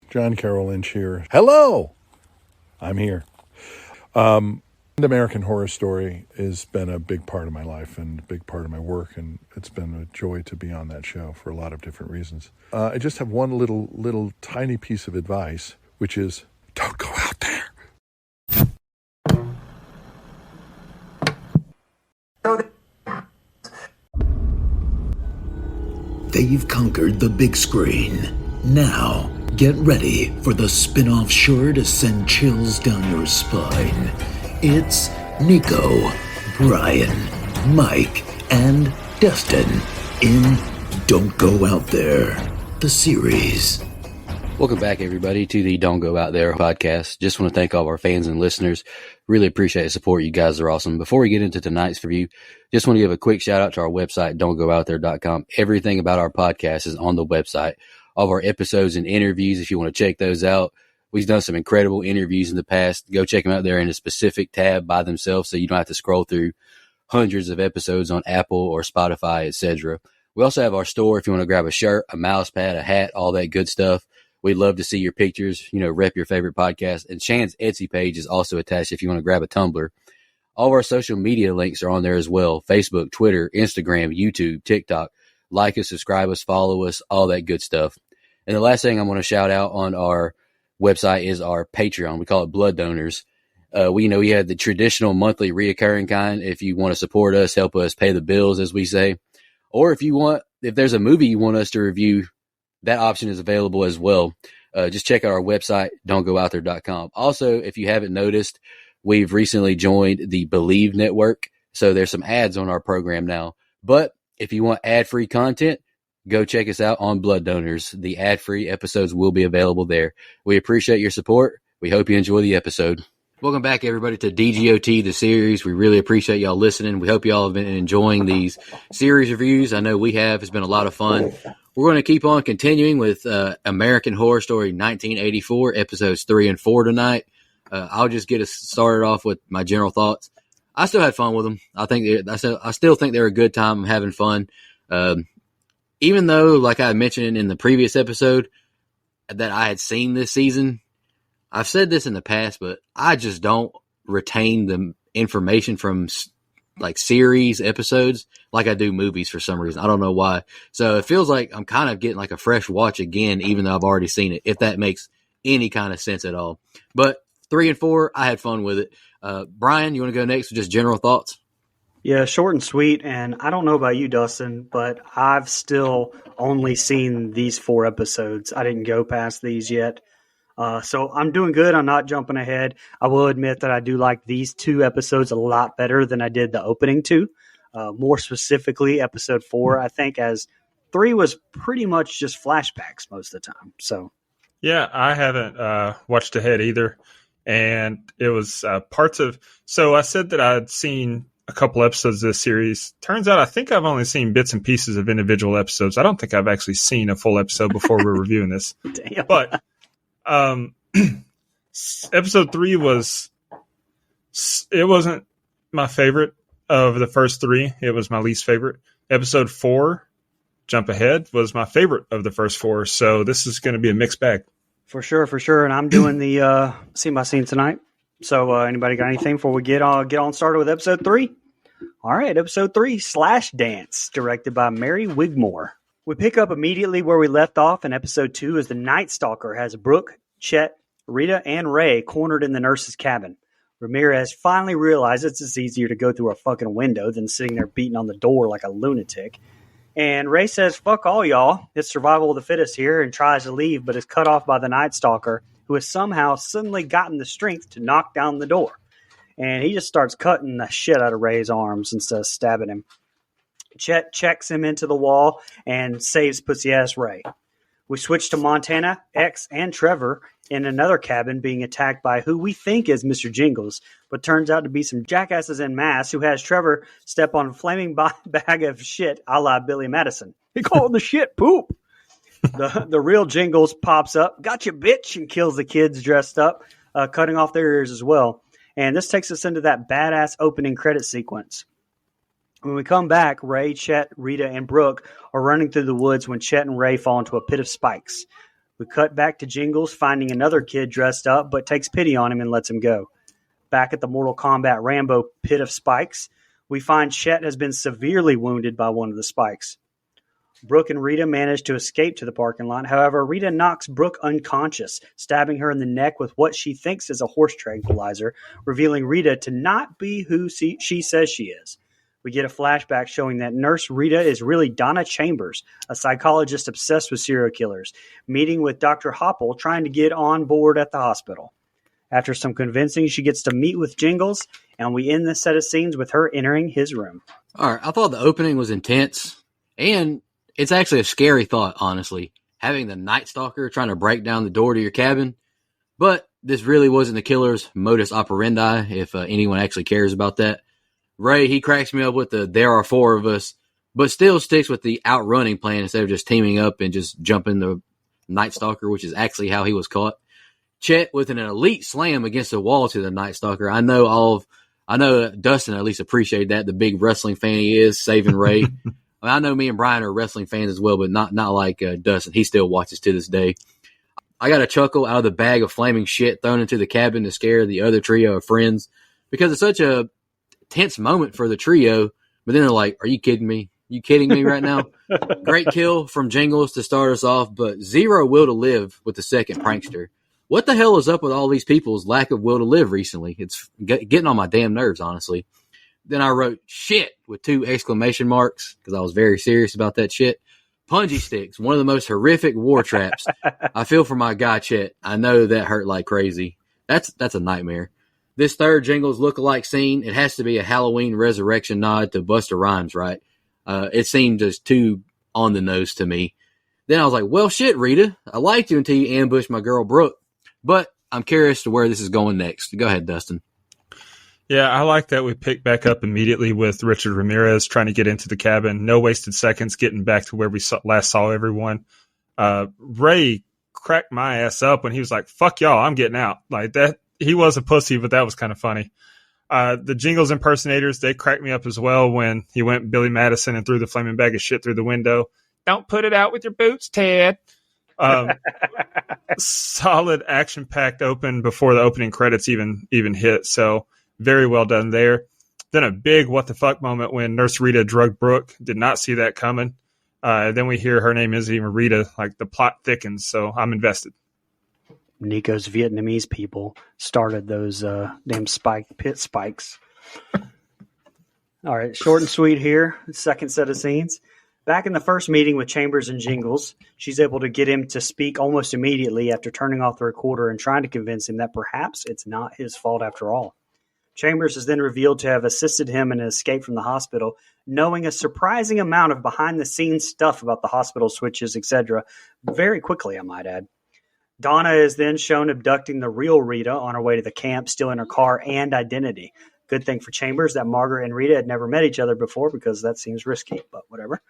John Carroll Lynch here. Hello! I'm here. American Horror Story has been a big part of my life and a big part of my work, and it's been a joy to be on that show for a lot of different reasons. I just have one little tiny piece of advice, which is, don't go out there. They've conquered the big screen. Now, get ready for the spin-off sure to send chills down your spine. It's Nico, Brian, Mike, and Dustin in Don't Go Out There, the series. Welcome back, everybody, to the Don't Go Out There podcast. Just want to thank all of our fans and listeners. Really appreciate the support. You guys are awesome. Before we get into tonight's review, just want to give a quick shout out to our website, don'tgoouthere.com. Everything about our podcast is on the website. All of our episodes and interviews, if you want to check those out. We've done some incredible interviews in the past. Go check them out there in a specific tab by themselves so you don't have to scroll through hundreds of episodes on Apple or Spotify, etc. We also have our store if you want to grab a shirt, a mouse pad, a hat, all that good stuff. We'd love to see your pictures, rep your favorite podcast. And Shan's Etsy page is also attached if you want to grab a tumbler. All of our social media links are on there as well. Facebook, Twitter, Instagram, YouTube, TikTok. Like us, subscribe us, follow us, all that good stuff. And the last thing I want to shout out on our website is our Patreon. We call it Blood Donors. We have the traditional monthly reoccurring kind. If you want to support us, help us pay the bills, as we say. Or if there's a movie you want us to review, that option is available as well. Just check out our website, don'tgoouthere.com. Also, if you haven't noticed, we've recently joined the Believe Network. So there's some ads on our program now. But if you want ad-free content, go check us out on Blood Donors. The ad-free episodes will be available there. We appreciate your support. We hope you enjoy the episode. Welcome back, everybody, to DGOT, the series. We really appreciate y'all listening. We hope y'all have been enjoying these series reviews. I know we have. It's been a lot of fun. We're going to keep on continuing with American Horror Story 1984, episodes 3 and 4 tonight. I'll just get us started off with my general thoughts. I still had fun with them. I still think they're a good time. I'm having fun. Even though, like I mentioned in the previous episode, that I had seen this season, I've said this in the past, but I just don't retain the information from series episodes like I do movies for some reason. I don't know why. So it feels like I'm kind of getting like a fresh watch again, even though I've already seen it, if that makes any kind of sense at all. But 3 and 4, I had fun with it. Brian, you want to go next with just general thoughts? Yeah, short and sweet. And I don't know about you, Dustin, but I've still only seen these 4 episodes. I didn't go past these yet. So I'm doing good. I'm not jumping ahead. I will admit that I do like these 2 episodes a lot better than I did the opening 2. More specifically, episode 4, I think, as 3 was pretty much just flashbacks most of the time. So, yeah, I haven't watched ahead either. And it was parts of. So I said that I'd seen a couple episodes of this series. Turns out I think I've only seen bits and pieces of individual episodes. I don't think I've actually seen a full episode before we're reviewing this. Damn. But episode 3 wasn't my favorite of the first 3. It was my least favorite. Episode 4, Jump Ahead, was my favorite of the first 4. So this is going to be a mixed bag. For sure. And I'm doing the scene by scene tonight. So anybody got anything before we get on started with episode 3? All right, episode 3, Slash Dance, directed by Mary Wigmore. We pick up immediately where we left off in episode 2 as the Night Stalker has Brooke, Chet, Rita, and Ray cornered in the nurse's cabin. Ramirez finally realizes it's easier to go through a fucking window than sitting there beating on the door like a lunatic. And Ray says, fuck all y'all, it's survival of the fittest here, and tries to leave, but is cut off by the Night Stalker, who has somehow suddenly gotten the strength to knock down the door. And he just starts cutting the shit out of Ray's arms instead of stabbing him. Chet checks him into the wall and saves pussy-ass Ray. We switch to Montana, X, and Trevor in another cabin being attacked by who we think is Mr. Jingles, but turns out to be some jackasses en masse who has Trevor step on a flaming bag of shit a la Billy Madison. He called the shit poop. The real Jingles pops up, gotcha bitch, and kills the kids dressed up, cutting off their ears as well. And this takes us into that badass opening credit sequence. When we come back, Ray, Chet, Rita, and Brooke are running through the woods when Chet and Ray fall into a pit of spikes. We cut back to Jingles finding another kid dressed up, but takes pity on him and lets him go. Back at the Mortal Kombat Rambo pit of spikes, we find Chet has been severely wounded by one of the spikes. Brooke and Rita manage to escape to the parking lot. However, Rita knocks Brooke unconscious, stabbing her in the neck with what she thinks is a horse tranquilizer, revealing Rita to not be who she says she is. We get a flashback showing that Nurse Rita is really Donna Chambers, a psychologist obsessed with serial killers, meeting with Dr. Hopple trying to get on board at the hospital. After some convincing, she gets to meet with Jingles, and we end this set of scenes with her entering his room. All right, I thought the opening was intense, and it's actually a scary thought, honestly, having the Night Stalker trying to break down the door to your cabin. But this really wasn't the killer's modus operandi, if anyone actually cares about that. Ray, he cracks me up with the "there are four of us," but still sticks with the outrunning plan instead of just teaming up and just jumping the Night Stalker, which is actually how he was caught. Chet with an elite slam against the wall to the Night Stalker. I know Dustin at least appreciated that, the big wrestling fan he is, saving Ray. I know me and Brian are wrestling fans as well, but not like Dustin. He still watches to this day. I got a chuckle out of the bag of flaming shit thrown into the cabin to scare the other trio of friends because it's such a tense moment for the trio. But then they're like, "Are you kidding me? You kidding me right now?" Great kill from Jingles to start us off, but zero will to live with the second prankster. What the hell is up with all these people's lack of will to live recently? It's getting on my damn nerves, honestly. Then I wrote shit with 2 exclamation marks because I was very serious about that shit. Punji sticks, one of the most horrific war traps. I feel for my guy Chet. I know that hurt like crazy. That's a nightmare. This third Jingles lookalike scene, it has to be a Halloween resurrection nod to Busta Rhymes, right? It seemed just too on the nose to me. Then I was like, well, shit, Rita. I liked you until you ambushed my girl Brooke. But I'm curious to where this is going next. Go ahead, Dustin. Yeah, I like that we pick back up immediately with Richard Ramirez trying to get into the cabin. No wasted seconds getting back to where we last saw everyone. Ray cracked my ass up when he was like, fuck y'all, I'm getting out. Like that, he was a pussy, but that was kind of funny. The Jingles impersonators, they cracked me up as well when he went Billy Madison and threw the flaming bag of shit through the window. Don't put it out with your boots, Ted. Solid action-packed open before the opening credits even hit. So very well done there. Then a big what the fuck moment when Nurse Rita drugged Brooke. Did not see that coming. Then we hear her name isn't even Rita. Like the plot thickens. So I'm invested. Nico's Vietnamese people started those damn pit spikes. All right, short and sweet here. Second set of scenes. Back in the first meeting with Chambers and Jingles, she's able to get him to speak almost immediately after turning off the recorder and trying to convince him that perhaps it's not his fault after all. Chambers is then revealed to have assisted him in an escape from the hospital, knowing a surprising amount of behind-the-scenes stuff about the hospital switches, etc. very quickly, I might add. Donna is then shown abducting the real Rita on her way to the camp, stealing her car and identity. Good thing for Chambers that Margaret and Rita had never met each other before because that seems risky, but whatever.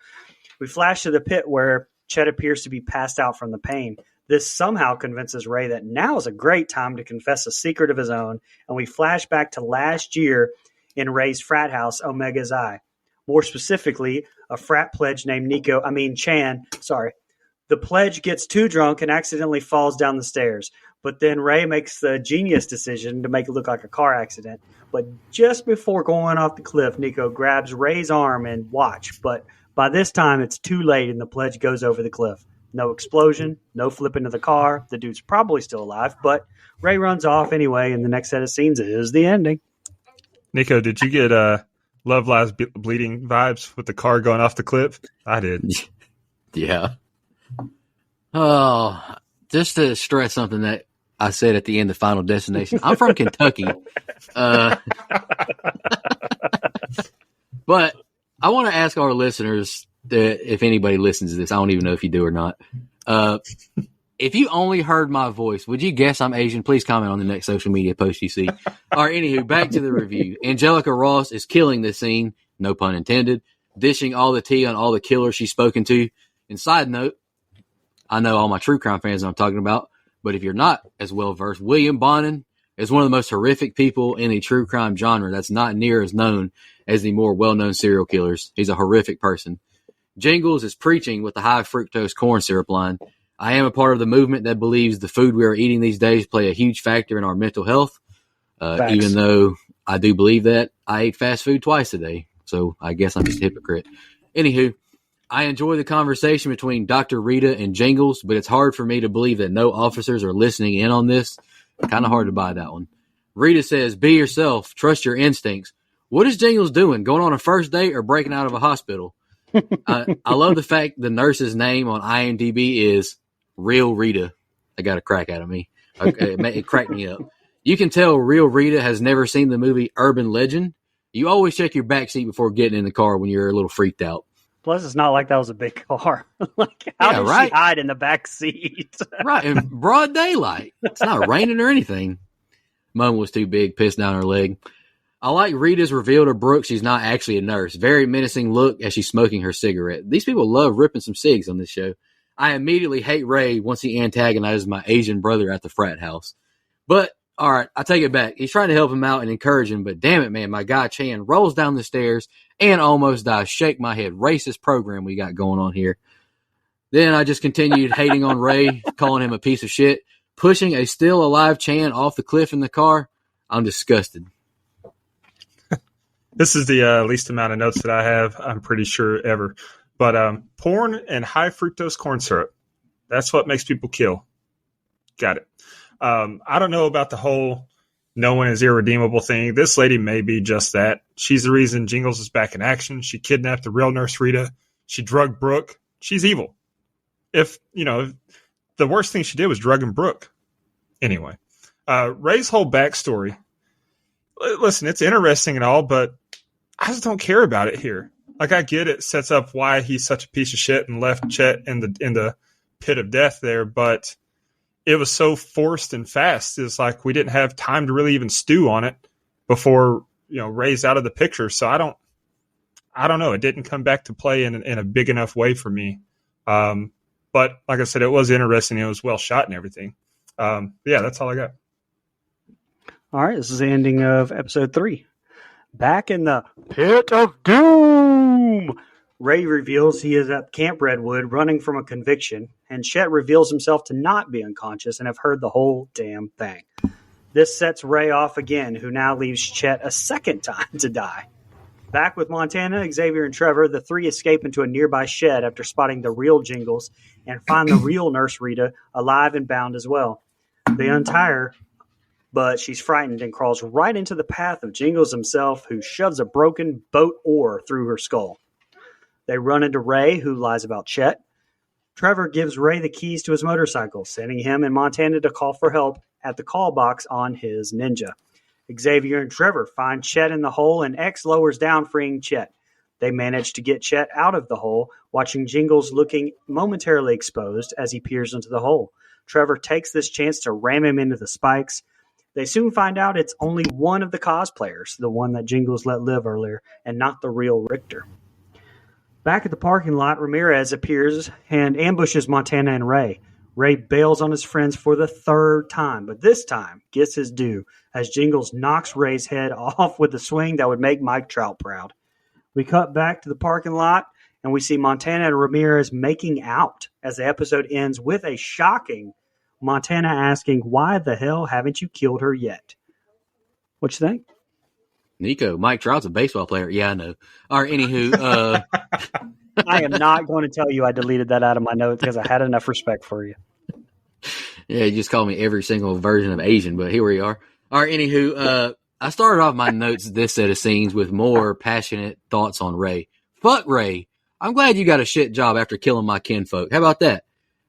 We flash to the pit where Chet appears to be passed out from the pain. This somehow convinces Ray that now is a great time to confess a secret of his own, and we flash back to last year in Ray's frat house, Omega's Eye. More specifically, a frat pledge named Chan. The pledge gets too drunk and accidentally falls down the stairs. But then Ray makes the genius decision to make it look like a car accident. But just before going off the cliff, Nico grabs Ray's arm and watch. But by this time, it's too late and the pledge goes over the cliff. No explosion, no flip into the car. The dude's probably still alive, but Ray runs off anyway, and the next set of scenes is the ending. Nico, did you get Love Lies Bleeding vibes with the car going off the cliff? I did. Yeah. Oh, just to stress something that I said at the end of Final Destination. I'm from Kentucky. But I want to ask our listeners, if anybody listens to this, I don't even know if you do or not. If you only heard my voice, would you guess I'm Asian? Please comment on the next social media post you see. All right, anywho, back to the review. Angelica Ross is killing this scene, no pun intended, dishing all the tea on all the killers she's spoken to. And side note, I know all my true crime fans I'm talking about, but if you're not as well versed, William Bonin is one of the most horrific people in the true crime genre that's not near as known as the more well-known serial killers. He's a horrific person. Jingles is preaching with the high fructose corn syrup line. I am a part of the movement that believes the food we are eating these days play a huge factor in our mental health. Even though I do believe that, I ate fast food twice a day. So I guess I'm just a hypocrite. Anywho, I enjoy the conversation between Dr. Rita and Jingles, but it's hard for me to believe that no officers are listening in on this. Kind of hard to buy that one. Rita says, be yourself. Trust your instincts. What is Jingles doing? Going on a first date or breaking out of a hospital? I love the fact the nurse's name on IMDb is Real Rita. They got a crack out of me. It cracked me up. You can tell Real Rita has never seen the movie Urban Legend. You always check your backseat before getting in the car when you're a little freaked out. Plus, it's not like that was a big car. How did she hide in the back seat? Right, in broad daylight. It's not raining or anything. Mom was too big, pissed down her leg. I like Rita's reveal to Brooke she's not actually a nurse. Very menacing look as she's smoking her cigarette. These people love ripping some cigs on this show. I immediately hate Ray once he antagonizes my Asian brother at the frat house. But, all right, I take it back. He's trying to help him out and encourage him, but damn it, man, my guy Chan rolls down the stairs and almost dies. Shake my head. Racist program we got going on here. Then I just continued hating on Ray, calling him a piece of shit, pushing a still alive Chan off the cliff in the car. I'm disgusted. This is the least amount of notes that I have, I'm pretty sure, ever. But porn and high fructose corn syrup. That's what makes people kill. Got it. I don't know about the whole no one is irredeemable thing. This lady may be just that. She's the reason Jingles is back in action. She kidnapped the real nurse Rita. She drugged Brooke. She's evil. If the worst thing she did was drugging Brooke. Anyway, Ray's whole backstory. Listen, it's interesting and all, but I just don't care about it here. Like, I get it sets up why he's such a piece of shit and left Chet in the pit of death there, but it was so forced and fast. It's like we didn't have time to really even stew on it before Ray's out of the picture. So I don't know. It didn't come back to play in a big enough way for me. But like I said, it was interesting. It was well shot and everything. Yeah, that's all I got. All right, this is the ending of episode 3. Back in the pit of doom, Ray reveals he is at Camp Redwood running from a conviction, and Chet reveals himself to not be unconscious and have heard the whole damn thing. This sets Ray off again, who now leaves Chet a second time to die. Back with Montana, Xavier, and Trevor, the three escape into a nearby shed after spotting the real Jingles and find the real Nurse Rita alive and bound as well. They untie her, but she's frightened and crawls right into the path of Jingles himself, who shoves a broken boat oar through her skull. They run into Ray, who lies about Chet. Trevor gives Ray the keys to his motorcycle, sending him and Montana to call for help at the call box on his Ninja. Xavier and Trevor find Chet in the hole, and X lowers down, freeing Chet. They manage to get Chet out of the hole, watching Jingles looking momentarily exposed as he peers into the hole. Trevor takes this chance to ram him into the spikes. They soon find out it's only one of the cosplayers, the one that Jingles let live earlier, and not the real Richter. Back at the parking lot, Ramirez appears and ambushes Montana and Ray. Ray bails on his friends for the third time, but this time gets his due as Jingles knocks Ray's head off with a swing that would make Mike Trout proud. We cut back to the parking lot, and we see Montana and Ramirez making out as the episode ends with a shocking Montana asking, "Why the hell haven't you killed her yet?" What you think? Nico, Mike Trout's a baseball player. Yeah, I know. All right, anywho. I am not going to tell you I deleted that out of my notes because I had enough respect for you. Yeah, you just called me every single version of Asian, but here we are. All right, anywho, I started off my notes this set of scenes with more passionate thoughts on Ray. Fuck Ray. I'm glad you got a shit job after killing my kinfolk. How about that?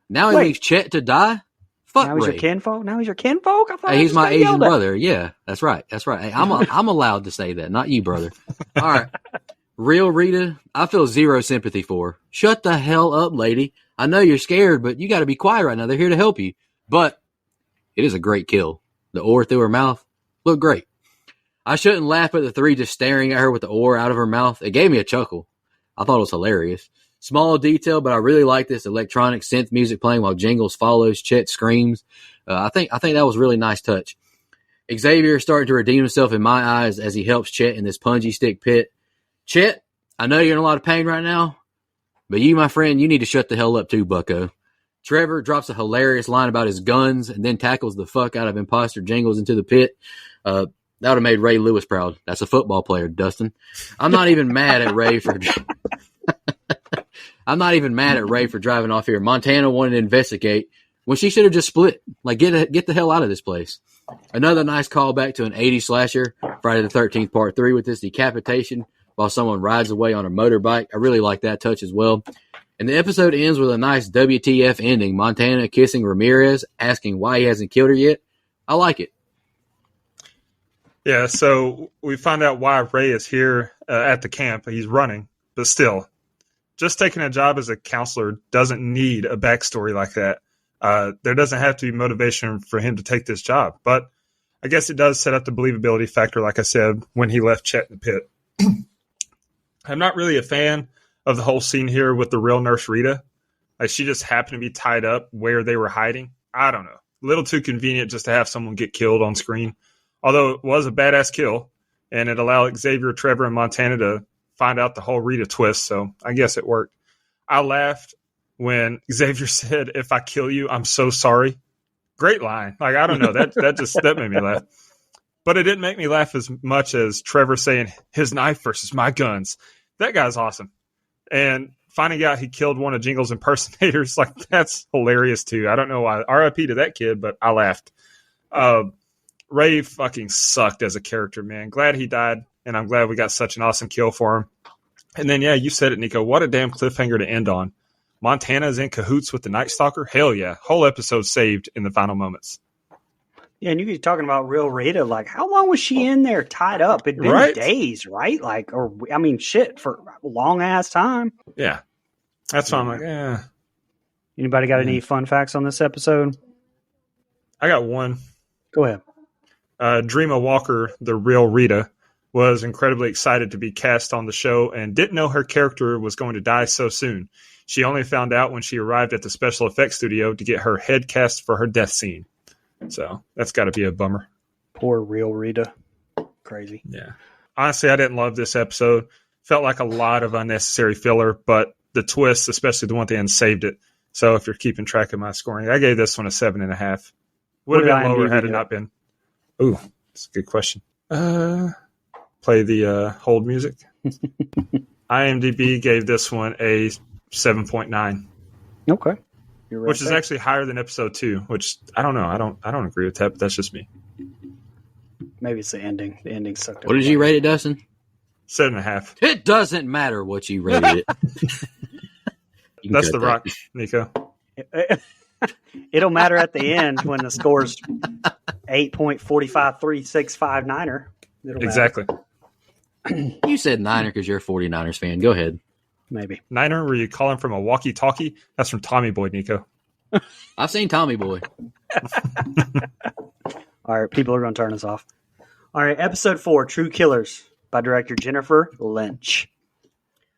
Now he leaves Chet to die? Fuck now Ray. He's your kinfolk? Now he's your kinfolk? I thought he's my Asian brother. Yeah, that's right. That's right. Hey, I'm allowed to say that, not you, brother. All right. Real Rita, I feel zero sympathy for her. Shut the hell up, lady. I know you're scared, but you got to be quiet right now. They're here to help you. But it is a great kill. The oar through her mouth looked great. I shouldn't laugh at the three just staring at her with the oar out of her mouth. It gave me a chuckle. I thought it was hilarious. Small detail, but I really like this electronic synth music playing while Jingles follows, Chet screams. I think that was a really nice touch. Xavier is starting to redeem himself in my eyes as he helps Chet in this punji stick pit. Chet, I know you're in a lot of pain right now, but you, my friend, you need to shut the hell up too, bucko. Trevor drops a hilarious line about his guns and then tackles the fuck out of imposter Jingles into the pit. That would have made Ray Lewis proud. That's a football player, Dustin. I'm not even mad at Ray for driving off here. Montana wanted to investigate when she should have just split. Like, get the hell out of this place. Another nice callback to an 80s slasher, Friday the 13th Part 3, with this decapitation while someone rides away on a motorbike. I really like that touch as well. And the episode ends with a nice WTF ending. Montana kissing Ramirez, asking why he hasn't killed her yet. I like it. Yeah, so we find out why Ray is here at the camp. He's running, but still, just taking a job as a counselor doesn't need a backstory like that. There doesn't have to be motivation for him to take this job. But I guess it does set up the believability factor, like I said, when he left Chet in the pit. I'm not really a fan of the whole scene here with the real nurse Rita. Like, she just happened to be tied up where they were hiding. I don't know. A little too convenient just to have someone get killed on screen. Although it was a badass kill, and it allowed Xavier, Trevor, and Montana to find out the whole Rita twist, so I guess it worked. I laughed when Xavier said, "If I kill you, I'm so sorry." Great line. Like, I don't know. That made me laugh. But it didn't make me laugh as much as Trevor saying, "His knife versus my guns." That guy's awesome. And finding out he killed one of Jingles' impersonators, like, that's hilarious too. I don't know why. RIP to that kid, but I laughed. Ray fucking sucked as a character, man. Glad he died, and I'm glad we got such an awesome kill for him. And then, yeah, you said it, Nico. What a damn cliffhanger to end on. Montana's in cahoots with the Night Stalker? Hell yeah. Whole episode saved in the final moments. Yeah, and you keep talking about real Rita. Like, how long was she in there tied up? It'd been days, right? Like, or, I mean, shit, for a long-ass time. Yeah. That's why I'm like, yeah. Anybody got any fun facts on this episode? I got one. Go ahead. Dreama Walker, the real Rita, was incredibly excited to be cast on the show and didn't know her character was going to die so soon. She only found out when she arrived at the special effects studio to get her head cast for her death scene. So that's got to be a bummer. Poor real Rita. Crazy. Yeah. Honestly, I didn't love this episode. Felt like a lot of unnecessary filler, but the twists, especially the one at the end, saved it. So if you're keeping track of my scoring, I gave this one a 7.5. Would have been lower had it not been. Ooh, that's a good question. Play the hold music. IMDb gave this one a 7.9. Okay. You're right, which is actually higher than episode 2, which I don't know. I don't agree with that, but that's just me. Maybe it's the ending. The ending sucked. What did you rate it, Dustin? 7.5. It doesn't matter what you rated it. That's the rock, Nico. It'll matter at the end when the score's 8.45365 Exactly. You said Niner because you're a 49ers fan. Go ahead. Maybe. Niner, were you calling from a walkie-talkie? That's from Tommy Boy, Nico. I've seen Tommy Boy. All right, people are going to turn us off. All right, episode 4, True Killers, by director Jennifer Lynch.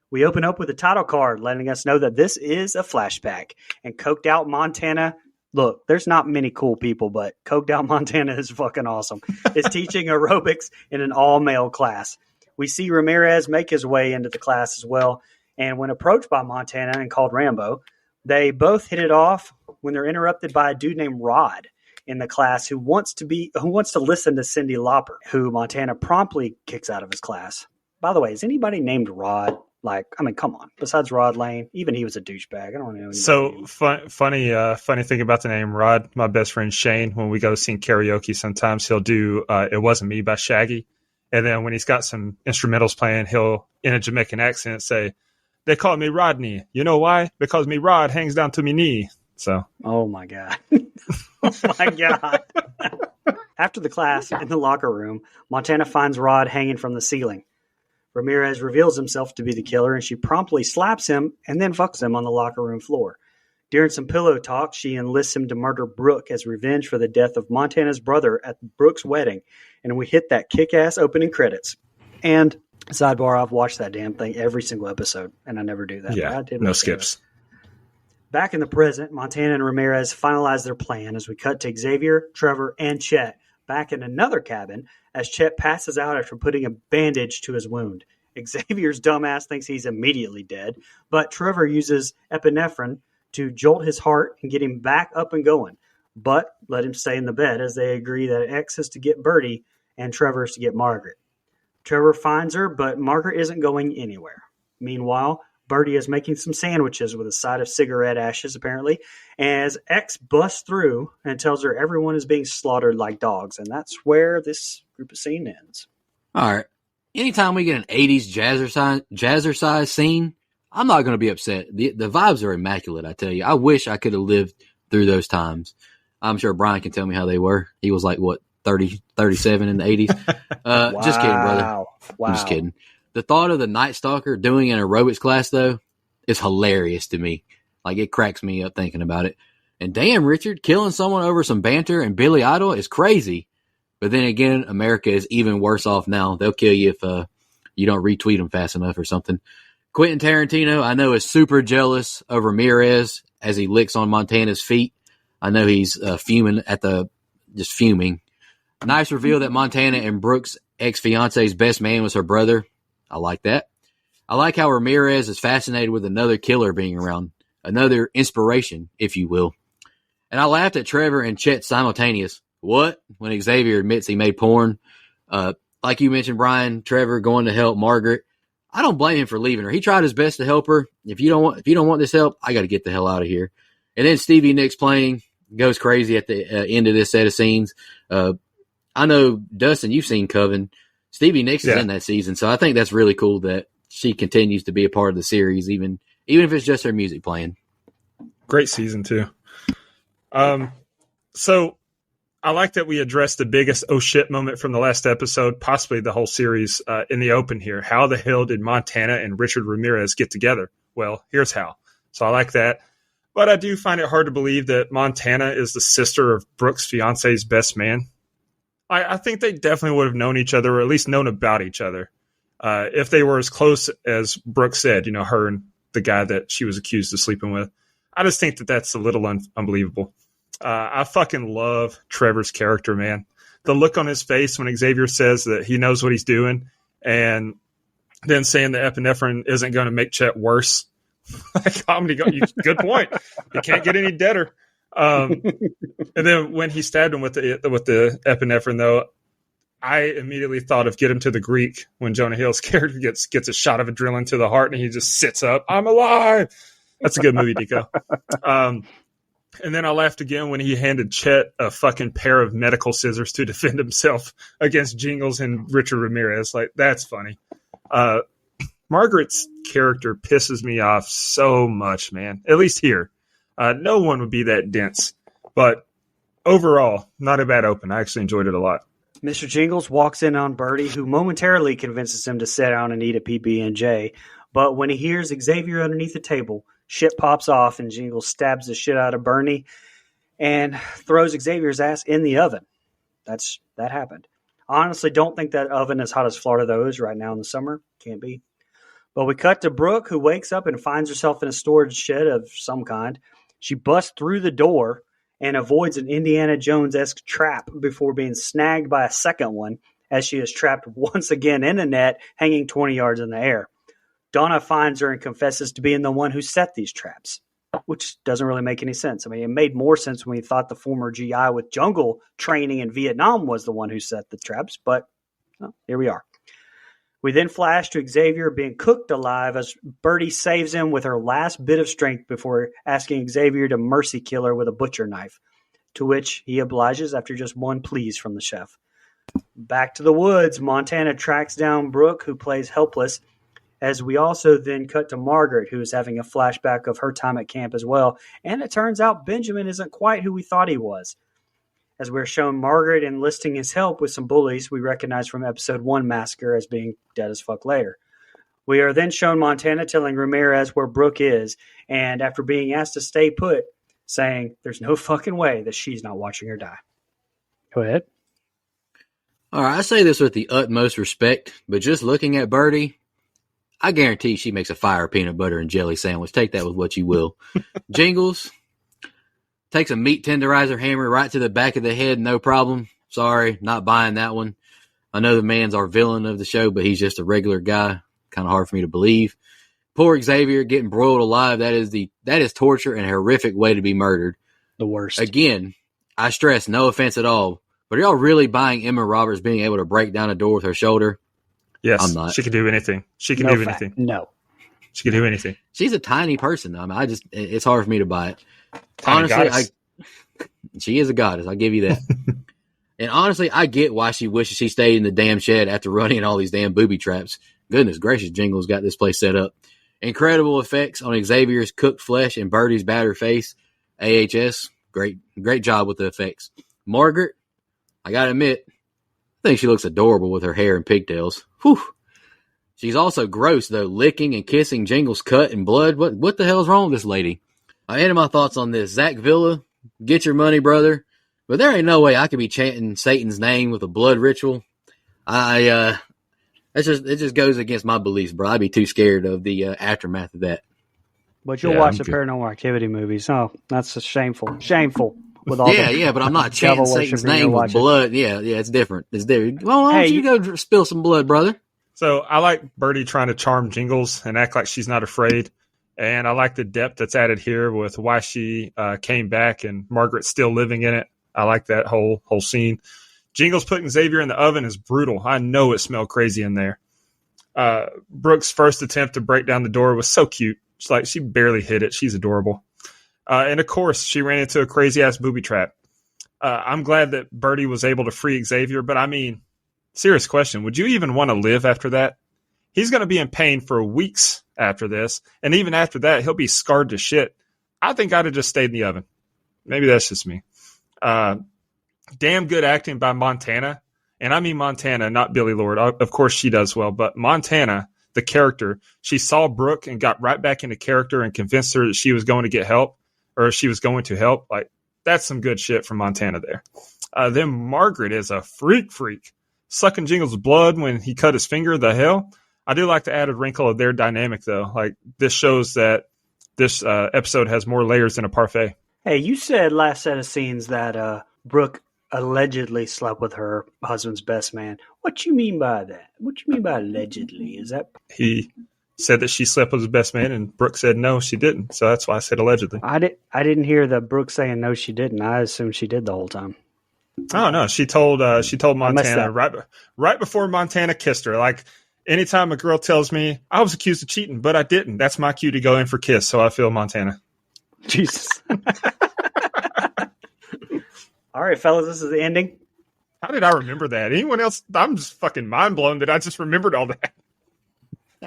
We open up with a title card letting us know that this is a flashback. And coked out Montana, look, there's not many cool people, but coked out Montana is fucking awesome. Is teaching aerobics in an all-male class. We see Ramirez make his way into the class as well. And when approached by Montana and called Rambo, they both hit it off when they're interrupted by a dude named Rod in the class who wants to listen to Cyndi Lauper, who Montana promptly kicks out of his class. By the way, is anybody named Rod? Like, I mean, come on. Besides Rod Lane, even he was a douchebag. I don't know. So funny thing about the name Rod. My best friend Shane, when we go sing karaoke, sometimes he'll do "It Wasn't Me" by Shaggy, and then when he's got some instrumentals playing, he'll in a Jamaican accent say, "They call me Rodney. You know why? Because me rod hangs down to me knee." So. Oh my god. Oh my god. After the class in the locker room, Montana finds Rod hanging from the ceiling. Ramirez reveals himself to be the killer, and she promptly slaps him and then fucks him on the locker room floor. During some pillow talk, she enlists him to murder Brooke as revenge for the death of Montana's brother at Brooke's wedding, and we hit that kick-ass opening credits. And sidebar, I've watched that damn thing every single episode, and I never do that. Yeah, I did no skips. Back in the present, Montana and Ramirez finalize their plan as we cut to Xavier, Trevor, and Chet back in another cabin as Chet passes out after putting a bandage to his wound. Xavier's dumbass thinks he's immediately dead, but Trevor uses epinephrine to jolt his heart and get him back up and going, but let him stay in the bed as they agree that X is to get Birdie and Trevor is to get Margaret. Trevor finds her, but Margaret isn't going anywhere. Meanwhile, Birdie is making some sandwiches with a side of cigarette ashes, apparently, as X busts through and tells her everyone is being slaughtered like dogs, and that's where this group of scene ends. All right. Anytime we get an 80s jazzercise scene, I'm not going to be upset. The vibes are immaculate, I tell you. I wish I could have lived through those times. I'm sure Brian can tell me how they were. He was like, what, 30, 37 in the 80s? Wow. Just kidding, brother. Wow. I'm just kidding. The thought of the Night Stalker doing an aerobics class, though, is hilarious to me. Like, it cracks me up thinking about it. And damn, Richard, killing someone over some banter and Billy Idol is crazy. But then again, America is even worse off now. They'll kill you if you don't retweet them fast enough or something. Quentin Tarantino, I know, is super jealous of Ramirez as he licks on Montana's feet. I know he's fuming. Nice reveal that Montana and Brooke's ex-fiance's best man was her brother. I like that. I like how Ramirez is fascinated with another killer being around, another inspiration, if you will. And I laughed at Trevor and Chet's simultaneous what when Xavier admits he made porn. Like you mentioned, Brian, Trevor going to help Margaret. I don't blame him for leaving her. He tried his best to help her. If you don't want this help, I got to get the hell out of here. And then Stevie Nicks playing goes crazy at the end of this set of scenes. I know, Dustin, you've seen Coven. Stevie Nicks is in that season, so I think that's really cool that she continues to be a part of the series, even if it's just her music playing. Great season, too. So I like that we addressed the biggest oh shit moment from the last episode, possibly the whole series, in the open here. How the hell did Montana and Richard Ramirez get together? Well, here's how. So I like that. But I do find it hard to believe that Montana is the sister of Brooke's fiance's best man. I think they definitely would have known each other, or at least known about each other, if they were as close as Brooke said, her and the guy that she was accused of sleeping with. I just think that that's a little unbelievable. I fucking love Trevor's character, man. The look on his face when Xavier says that he knows what he's doing, and then saying the epinephrine isn't going to make Chet worse. Comedy, good point. You can't get any deader. And then when he stabbed him with the epinephrine, though, I immediately thought of Get Him to the Greek when Jonah Hill's character gets a shot of adrenaline to the heart and he just sits up. I'm alive. That's a good movie, Deco. And then I laughed again when he handed Chet a fucking pair of medical scissors to defend himself against Jingles and Richard Ramirez. Like, that's funny. Margaret's character pisses me off so much, man. At least here. No one would be that dense. But overall, not a bad open. I actually enjoyed it a lot. Mr. Jingles walks in on Birdie, who momentarily convinces him to sit down and eat a PB&J. But when he hears Xavier underneath the table, shit pops off and Jingles stabs the shit out of Bernie and throws Xavier's ass in the oven. That happened. I honestly don't think that oven as hot as Florida, though, is right now in the summer. Can't be. But we cut to Brooke, who wakes up and finds herself in a storage shed of some kind. She busts through the door and avoids an Indiana Jones-esque trap before being snagged by a second one, as she is trapped once again in a net hanging 20 yards in the air. Donna finds her and confesses to being the one who set these traps, which doesn't really make any sense. I mean, it made more sense when we thought the former GI with jungle training in Vietnam was the one who set the traps, but well, here we are. We then flash to Xavier being cooked alive as Birdie saves him with her last bit of strength before asking Xavier to mercy kill her with a butcher knife, to which he obliges after just one please from the chef. Back to the woods, Montana tracks down Brooke, who plays helpless, as we also then cut to Margaret, who is having a flashback of her time at camp as well, and it turns out Benjamin isn't quite who we thought he was. As we're shown Margaret enlisting his help with some bullies we recognize from episode 1 Massacre as being dead as fuck later. We are then shown Montana telling Ramirez where Brooke is, and after being asked to stay put, saying there's no fucking way that she's not watching her die. Go ahead. All right, I say this with the utmost respect, but just looking at Birdie, I guarantee she makes a fire peanut butter and jelly sandwich. Take that with what you will. Jingles takes a meat tenderizer hammer right to the back of the head, no problem. Sorry, not buying that one. I know the man's our villain of the show, but he's just a regular guy. Kind of hard for me to believe. Poor Xavier getting broiled alive. That is torture and a horrific way to be murdered. The worst. Again, I stress no offense at all, but are y'all really buying Emma Roberts being able to break down a door with her shoulder? Yes, I'm not. She can do anything. She can No do fact. anything. No. She can do anything. She's a tiny person. I mean, it's hard for me to buy it. Tiny Honestly, goddess. she is a goddess. I'll give you that. And honestly, I get why she wishes she stayed in the damn shed after running all these damn booby traps. Goodness gracious, Jingle's got this place set up. Incredible effects on Xavier's cooked flesh and Birdie's battered face. AHS, great job with the effects. Margaret, I gotta admit, I think she looks adorable with her hair and pigtails. Whew. She's also gross, though, licking and kissing Jingle's cut and blood. What the hell's wrong with this lady? I ended my thoughts on this. Zach Villa, get your money, brother. But there ain't no way I could be chanting Satan's name with a blood ritual. It just goes against my beliefs, bro. I'd be too scared of the aftermath of that. But you'll Yeah, watch I'm the good. Paranormal Activity movies. Oh, that's just shameful. Shameful. With all Yeah, but I'm not chanting devil Satan's worshiping, name you'll with watch it. blood. Yeah, it's different. It's different. Well, why don't Hey, you go spill some blood, brother? So I like Birdie trying to charm Jingles and act like she's not afraid. And I like the depth that's added here with why she came back and Margaret's still living in it. I like that whole scene. Jingles putting Xavier in the oven is brutal. I know it smelled crazy in there. Brooke's first attempt to break down the door was so cute. It's like she barely hit it. She's adorable. And of course, she ran into a crazy ass booby trap. I'm glad that Birdie was able to free Xavier, but I mean, serious question. Would you even want to live after that? He's going to be in pain for weeks after this. And even after that, he'll be scarred to shit. I think I'd have just stayed in the oven. Maybe that's just me. Damn good acting by Montana. And I mean Montana, not Billy Lord. Of course she does well. But Montana, the character, she saw Brooke and got right back into character and convinced her that she was going to get help. Or she was going to help. Like, that's some good shit from Montana there. Then Margaret is a freak. Sucking Jingle's blood when he cut his finger. The hell? I do like the added wrinkle of their dynamic, though. Like, this shows that this episode has more layers than a parfait. Hey, you said last set of scenes that Brooke allegedly slept with her husband's best man. What you mean by that? What you mean by allegedly? Is that He said that she slept with his best man, and Brooke said no, she didn't. So that's why I said allegedly. I didn't hear that Brooke saying no, she didn't. I assumed she did the whole time. Oh no, she told Montana that. right before Montana kissed her. Like, anytime a girl tells me I was accused of cheating, but I didn't, that's my cue to go in for kiss. So I feel Montana. Jesus. All right, fellas, this is the ending. How did I remember that? Anyone else? I'm just fucking mind blown that I just remembered all that.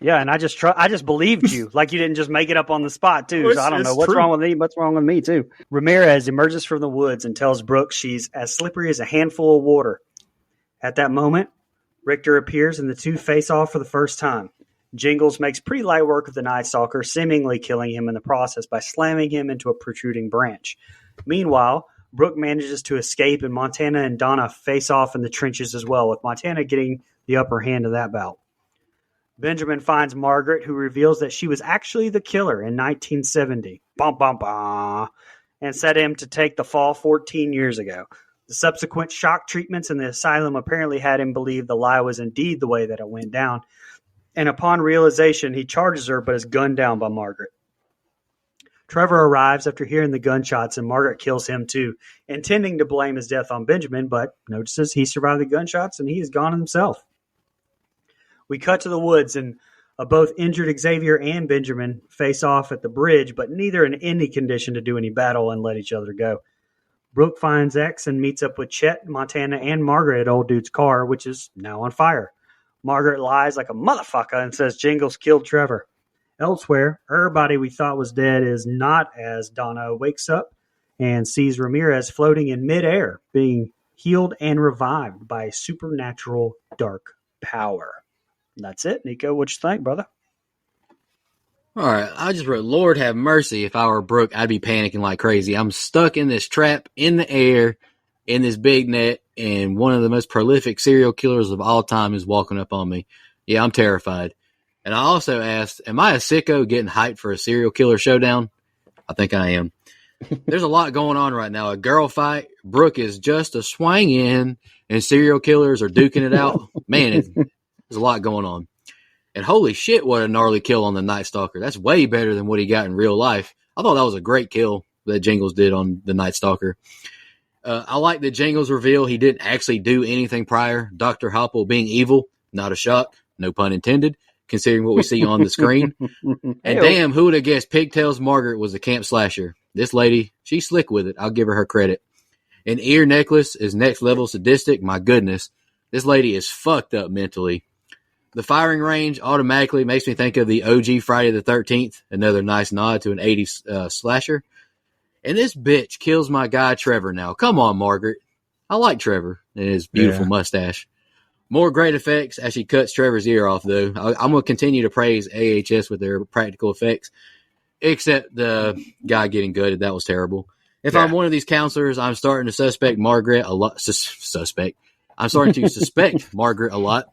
Yeah, and I just believed you. Like you didn't just make it up on the spot too. Well, So I don't know it's what's true. wrong with me. What's wrong with me too? Ramirez emerges from the woods and tells Brooke she's as slippery as a handful of water. At that moment, Richter appears and the two face off for the first time. Jingles makes pretty light work of the Night Stalker, seemingly killing him in the process by slamming him into a protruding branch. Meanwhile, Brooke manages to escape and Montana and Donna face off in the trenches as well, with Montana getting the upper hand of that bout. Benjamin finds Margaret, who reveals that she was actually the killer in 1970. Bum, bum, bum, and set him to take the fall 14 years ago. The subsequent shock treatments in the asylum apparently had him believe the lie was indeed the way that it went down. And upon realization, he charges her but is gunned down by Margaret. Trevor arrives after hearing the gunshots and Margaret kills him too, intending to blame his death on Benjamin, but notices he survived the gunshots and he is gone himself. We cut to the woods and both injured Xavier and Benjamin face off at the bridge, but neither in any condition to do any battle and let each other go. Brooke finds X and meets up with Chet, Montana, and Margaret at Old Dude's car, which is now on fire. Margaret lies like a motherfucker and says Jingles killed Trevor. Elsewhere, everybody we thought was dead is not, as Donna wakes up and sees Ramirez floating in midair, being healed and revived by supernatural dark power. That's it, Nico. What you think, brother? All right, I just wrote, Lord have mercy. If I were Brooke, I'd be panicking like crazy. I'm stuck in this trap in the air, in this big net, and one of the most prolific serial killers of all time is walking up on me. Yeah, I'm terrified. And I also asked, am I a sicko getting hyped for a serial killer showdown? I think I am. There's a lot going on right now. A girl fight. Brooke is just a swangin', and serial killers are duking it out. Man, there's a lot going on. And holy shit, what a gnarly kill on the Night Stalker. That's way better than what he got in real life. I thought that was a great kill that Jingles did on the Night Stalker. I like the Jingles reveal he didn't actually do anything prior. Dr. Hopple being evil, not a shock, no pun intended, considering what we see on the screen. And damn, who would have guessed Pigtails Margaret was a camp slasher? This lady, she's slick with it. I'll give her credit. An ear necklace is next level sadistic. My goodness, this lady is fucked up mentally. The firing range automatically makes me think of the OG Friday the 13th, another nice nod to an 80s slasher. And this bitch kills my guy Trevor now. Come on, Margaret. I like Trevor and his beautiful mustache. More great effects as she cuts Trevor's ear off, though. I'm going to continue to praise AHS with their practical effects, except the guy getting gutted. That was terrible. If I'm one of these counselors, I'm starting to suspect Margaret a lot. I'm starting to suspect Margaret a lot.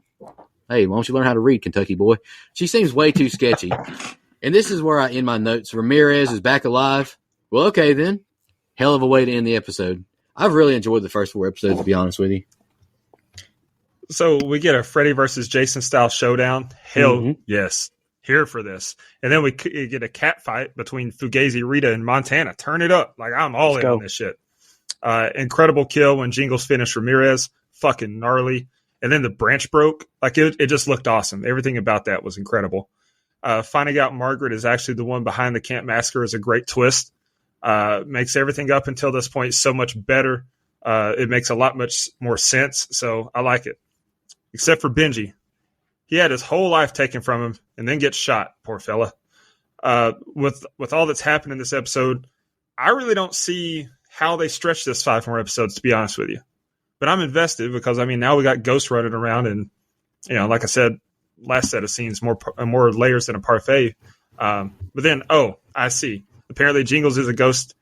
Hey, why don't you learn how to read, Kentucky boy? She seems way too sketchy. And this is where I end my notes. Ramirez is back alive. Well, okay, then. Hell of a way to end the episode. I've really enjoyed the first 4 episodes, to be honest with you. So we get a Freddy versus Jason style showdown. Hell yes. Here for this. And then we get a cat fight between Fugazi, Rita, and Montana. Turn it up. Like, I'm all in on this shit. Incredible kill when Jingles finished Ramirez. Fucking gnarly. And then the branch broke. Like, it just looked awesome. Everything about that was incredible. Finding out Margaret is actually the one behind the camp massacre is a great twist. Makes everything up until this point so much better. It makes a lot much more sense. So I like it. Except for Benji. He had his whole life taken from him and then gets shot. Poor fella. With all that's happened in this episode, I really don't see how they stretch this 5 more episodes, to be honest with you. But I'm invested because, I mean, now we got Ghost running around and, you know, like I said, last set of scenes, more layers than a parfait. But then, I see. Apparently Jingles is a ghost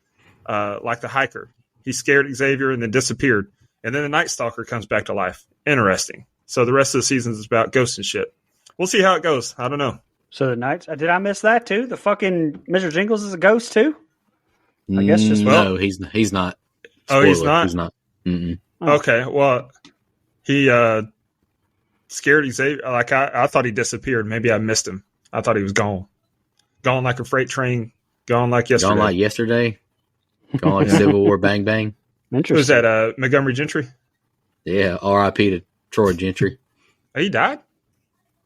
like the hiker. He scared Xavier and then disappeared. And then the Night Stalker comes back to life. Interesting. So the rest of the season is about ghosts and shit. We'll see how it goes. I don't know. So the Nights, did I miss that too? The fucking Mr. Jingles is a ghost too? I guess just no, he's not. Spoiler, he's not. He's not. Oh. Okay, well, he scared Xavier. Like I thought he disappeared. Maybe I missed him. I thought he was gone like a freight train, gone like yesterday. Gone like a Civil War bang bang. Interesting. Was that Montgomery Gentry? Yeah, R.I.P. to Troy Gentry. He died?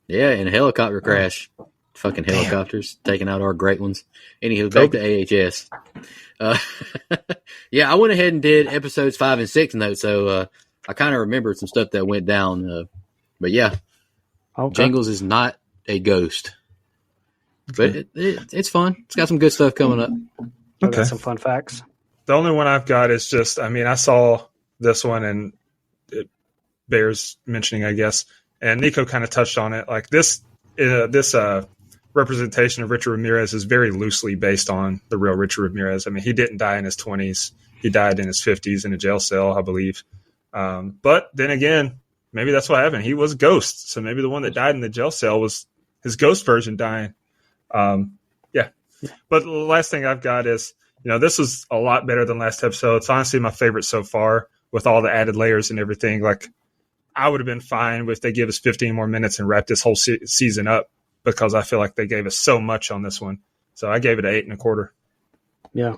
Yeah, in a helicopter crash. Fucking helicopters taking out our great ones. Anywho, back to AHS. Yeah, I went ahead and did episodes 5 and 6 notes, so I kind of remembered some stuff that went down. But yeah, Jingles is not a ghost. But it's fun. It's got some good stuff coming up. Okay. Got some fun facts. The only one I've got is just, I mean, I saw this one and it bears mentioning, I guess. And Nico kind of touched on it. Like this representation of Richard Ramirez is very loosely based on the real Richard Ramirez. I mean, he didn't die in his 20s. He died in his 50s in a jail cell, I believe. But then again, maybe that's what happened. He was a ghost. So maybe the one that died in the jail cell was his ghost version dying. Yeah. But the last thing I've got is, you know, this was a lot better than last episode. It's honestly my favorite so far with all the added layers and everything. Like, I would have been fine if they give us 15 more minutes and wrap this whole season up because I feel like they gave us so much on this one. So I gave it an 8.25. Yeah.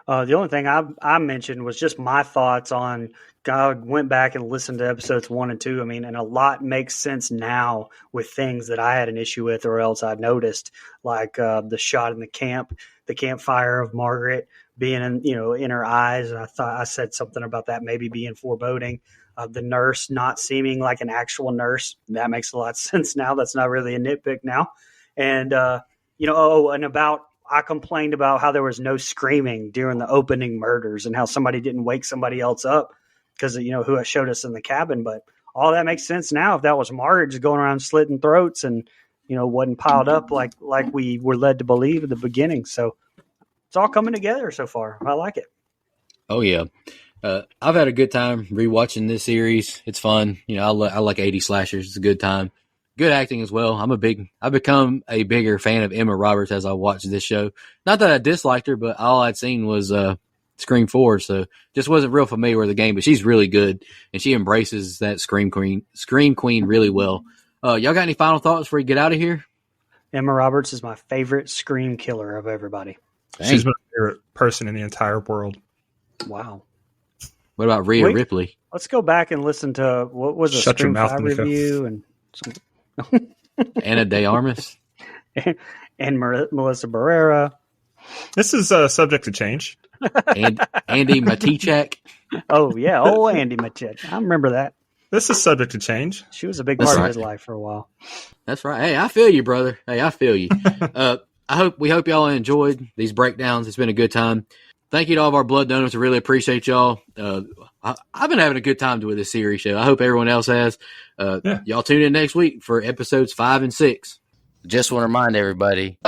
The only thing I mentioned was just my thoughts on, I went back and listened to episodes 1 and 2. I mean, and a lot makes sense now with things that I had an issue with or else I'd noticed, like the shot in the camp, the campfire of Margaret being in her eyes. And I said something about that maybe being foreboding. The nurse not seeming like an actual nurse. That makes a lot of sense now. That's not really a nitpick now. And, I complained about how there was no screaming during the opening murders and how somebody didn't wake somebody else up because, who it showed us in the cabin. But all that makes sense now. If that was Margaret just going around slitting throats and, wasn't piled up like we were led to believe at the beginning. So it's all coming together so far. I like it. Oh, yeah. I've had a good time rewatching this series. It's fun. I like 80 slashers. It's a good time. Good acting as well. I've become a bigger fan of Emma Roberts as I watched this show. Not that I disliked her, but all I'd seen was Scream 4, so just wasn't real familiar with the game. But she's really good, and she embraces that Scream Queen really well. Y'all got any final thoughts before you get out of here? Emma Roberts is my favorite scream killer of everybody. Dang. She's my favorite person in the entire world. Wow. What about Rhea Wait. Ripley? Let's go back and listen to what was a Shut your Scream mouth, 5 Nico. review and Anna De Armas? and Melissa Barrera. This is subject to change. And Andy Matichak? Oh yeah, oh Andy Machette. I remember that. This is subject to change. She was a big That's part right. of his life for a while. That's right. Hey, I feel you, brother. Hey, I feel you. We hope y'all enjoyed these breakdowns. It's been a good time. Thank you to all of our blood donors. I really appreciate y'all. I've been having a good time with this series show. I hope everyone else has. Y'all tune in next week for episodes 5 and 6. Just want to remind everybody.